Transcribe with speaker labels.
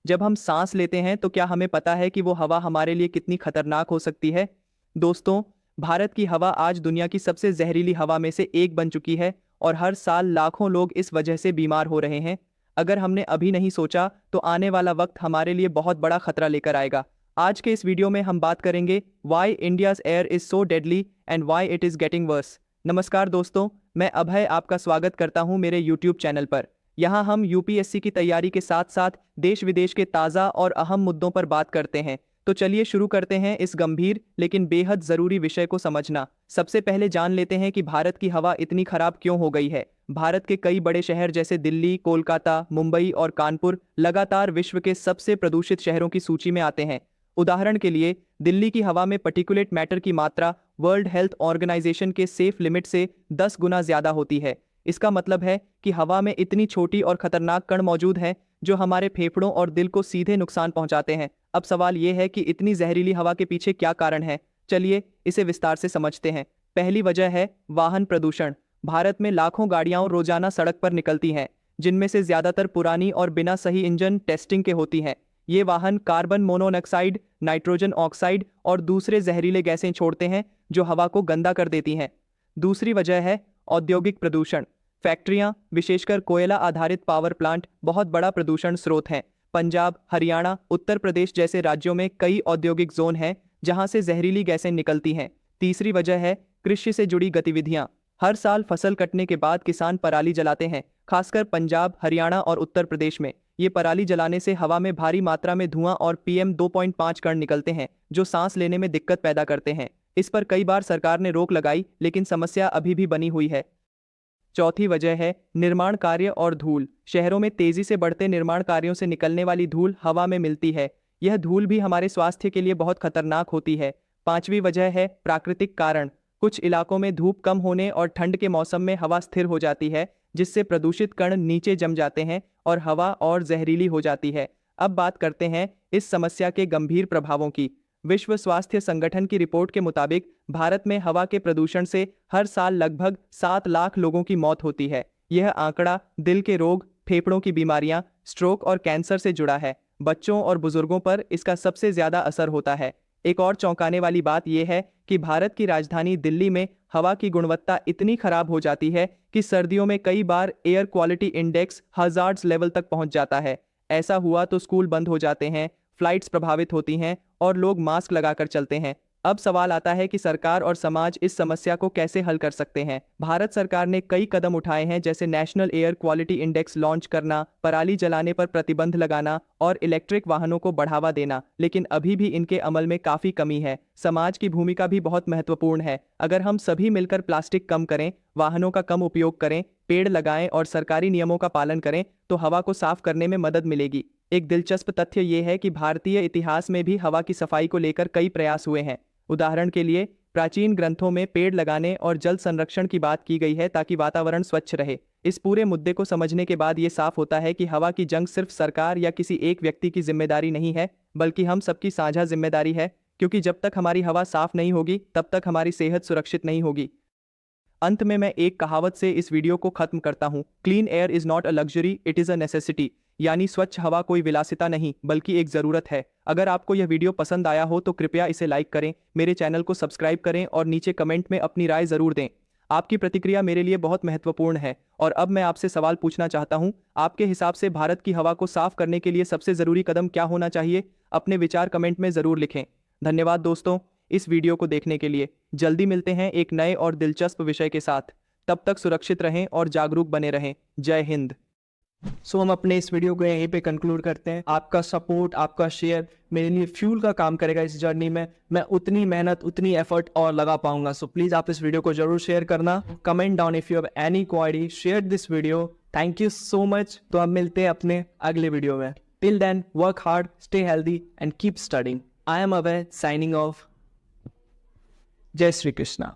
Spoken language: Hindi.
Speaker 1: जब हम सांस लेते हैं तो क्या हमें पता है कि वो हवा हमारे लिए कितनी खतरनाक हो सकती है? दोस्तों, भारत की हवा आज दुनिया की सबसे जहरीली हवा में से एक बन चुकी है और हर साल लाखों लोग इस वजह से बीमार हो रहे हैं। अगर हमने अभी नहीं सोचा तो आने वाला वक्त हमारे लिए बहुत बड़ा खतरा लेकर आएगा। आज के इस वीडियो में हम बात करेंगे why India's air is so deadly and why it is getting worse. नमस्कार दोस्तों, मैं अभय आपका स्वागत करता हूं मेरे यूट्यूब चैनल पर। यहाँ हम यूपीएससी की तैयारी के साथ साथ देश विदेश के ताज़ा और अहम मुद्दों पर बात करते हैं। तो चलिए शुरू करते हैं इस गंभीर लेकिन बेहद ज़रूरी विषय को समझना। सबसे पहले जान लेते हैं कि भारत की हवा इतनी खराब क्यों हो गई है। भारत के कई बड़े शहर जैसे दिल्ली, कोलकाता, मुंबई और कानपुर लगातार विश्व के सबसे प्रदूषित शहरों की सूची में आते हैं। उदाहरण के लिए, दिल्ली की हवा में पर्टिकुलेट मैटर की मात्रा वर्ल्ड हेल्थ ऑर्गेनाइजेशन के सेफ लिमिट से 10 गुना ज्यादा होती है। इसका मतलब है कि हवा में इतनी छोटी और खतरनाक कण मौजूद हैं जो हमारे फेफड़ों और दिल को सीधे नुकसान पहुंचाते हैं। अब सवाल यह है कि इतनी जहरीली हवा के पीछे क्या कारण है। चलिए इसे विस्तार से समझते हैं। पहली वजह है वाहन प्रदूषण। भारत में लाखों गाड़ियां रोजाना सड़क पर निकलती हैं, जिनमें से ज्यादातर पुरानी और बिना सही इंजन टेस्टिंग के होती हैं। ये वाहन कार्बन मोनोऑक्साइड, नाइट्रोजन ऑक्साइड और दूसरे जहरीले गैसें छोड़ते हैं जो हवा को गंदा कर देती हैं। दूसरी वजह है औद्योगिक प्रदूषण। फैक्ट्रियां, विशेषकर कोयला आधारित पावर प्लांट, बहुत बड़ा प्रदूषण स्रोत हैं। पंजाब, हरियाणा, उत्तर प्रदेश जैसे राज्यों में कई औद्योगिक जोन हैं जहां से जहरीली गैसें निकलती हैं। तीसरी वजह है कृषि से जुड़ी गतिविधियां। हर साल फसल कटने के बाद किसान पराली जलाते हैं, खासकर पंजाब, हरियाणा और उत्तर प्रदेश में। ये पराली जलाने से हवा में भारी मात्रा में धुआं और PM 2.5 कण निकलते हैं जो सांस लेने में दिक्कत पैदा करते हैं। इस पर कई बार सरकार ने रोक लगाई, लेकिन समस्या अभी भी बनी हुई है। चौथी वजह है निर्माण कार्य और धूल। शहरों में तेजी से बढ़ते निर्माण कार्यों से निकलने वाली धूल हवा में मिलती है। यह धूल भी हमारे स्वास्थ्य के लिए बहुत खतरनाक होती है। पांचवी वजह है प्राकृतिक कारण। कुछ इलाकों में धूप कम होने और ठंड के मौसम में हवा स्थिर हो जाती है, जिससे प्रदूषित कण नीचे जम जाते हैं और हवा और जहरीली हो जाती है। अब बात करते हैं इस समस्या के गंभीर प्रभावों की। विश्व स्वास्थ्य संगठन की रिपोर्ट के मुताबिक भारत में हवा के प्रदूषण से हर साल लगभग 7 लाख लोगों की मौत होती है। यह आंकड़ा दिल के रोग, फेफड़ों की बीमारियां, स्ट्रोक और कैंसर से जुड़ा है। बच्चों और बुजुर्गों पर इसका सबसे ज्यादा असर होता है। एक और चौंकाने वाली बात यह है कि भारत की राजधानी दिल्ली में हवा की गुणवत्ता इतनी खराब हो जाती है कि सर्दियों में कई बार air quality index hazardous level तक पहुंच जाता है। ऐसा हुआ तो स्कूल बंद हो जाते हैं, फ्लाइट्स प्रभावित होती हैं और लोग मास्क लगाकर चलते हैं। अब सवाल आता है कि सरकार और समाज इस समस्या को कैसे हल कर सकते हैं। भारत सरकार ने कई कदम उठाए हैं, जैसे national air quality index launch करना, पराली जलाने पर प्रतिबंध लगाना और इलेक्ट्रिक वाहनों को बढ़ावा देना, लेकिन अभी भी इनके अमल में काफी कमी है। समाज की भूमिका भी बहुत महत्वपूर्ण है। अगर हम सभी मिलकर प्लास्टिक कम करें, वाहनों का कम उपयोग करें, पेड़ लगाएं और सरकारी नियमों का पालन करें तो हवा को साफ करने में मदद मिलेगी। एक दिलचस्प तथ्य यह है कि भारतीय इतिहास में भी हवा की सफाई को लेकर कई प्रयास हुए हैं। उदाहरण के लिए, प्राचीन ग्रंथों में पेड़ लगाने और जल संरक्षण की बात की गई है ताकि वातावरण स्वच्छ रहे। इस पूरे मुद्दे को समझने के बाद ये साफ होता है कि हवा की जंग सिर्फ सरकार या किसी एक व्यक्ति की जिम्मेदारी नहीं है, बल्कि हम सबकी साझा जिम्मेदारी है, क्योंकि जब तक हमारी हवा साफ नहीं होगी तब तक हमारी सेहत सुरक्षित नहीं होगी। अंत में मैं एक कहावत से इस वीडियो को खत्म करता हूँ। Clean air is not a luxury, it is a necessity. यानी स्वच्छ हवा कोई विलासिता नहीं बल्कि एक जरूरत है। अगर आपको यह वीडियो पसंद आया हो तो कृपया इसे लाइक करें, मेरे चैनल को सब्सक्राइब करें और नीचे कमेंट में अपनी राय जरूर दें। आपकी प्रतिक्रिया मेरे लिए बहुत महत्वपूर्ण है। और अब मैं आपसे सवाल पूछना चाहता हूं, आपके हिसाब से भारत की हवा को साफ करने के लिए सबसे जरूरी कदम क्या होना चाहिए? अपने विचार कमेंट में जरूर लिखें। धन्यवाद दोस्तों, इस वीडियो को देखने के लिए। जल्दी मिलते हैं एक नए और दिलचस्प विषय के साथ। तब तक सुरक्षित रहें और जागरूक बने रहें। जय हिंद।
Speaker 2: हम अपने इस वीडियो को यहीं पे कंक्लूड करते हैं। आपका सपोर्ट, आपका शेयर मेरे लिए फ्यूल का काम करेगा। इस जर्नी में मैं उतनी मेहनत, उतनी एफर्ट और लगा पाऊंगा। सो प्लीज आप इस वीडियो को जरूर शेयर करना। Comment down if you have any query, share this video. Thank you so much. तो अब मिलते हैं अपने अगले वीडियो में। Till then, work hard, stay healthy and keep studying. I am Abhay, signing off. जय श्री कृष्णा।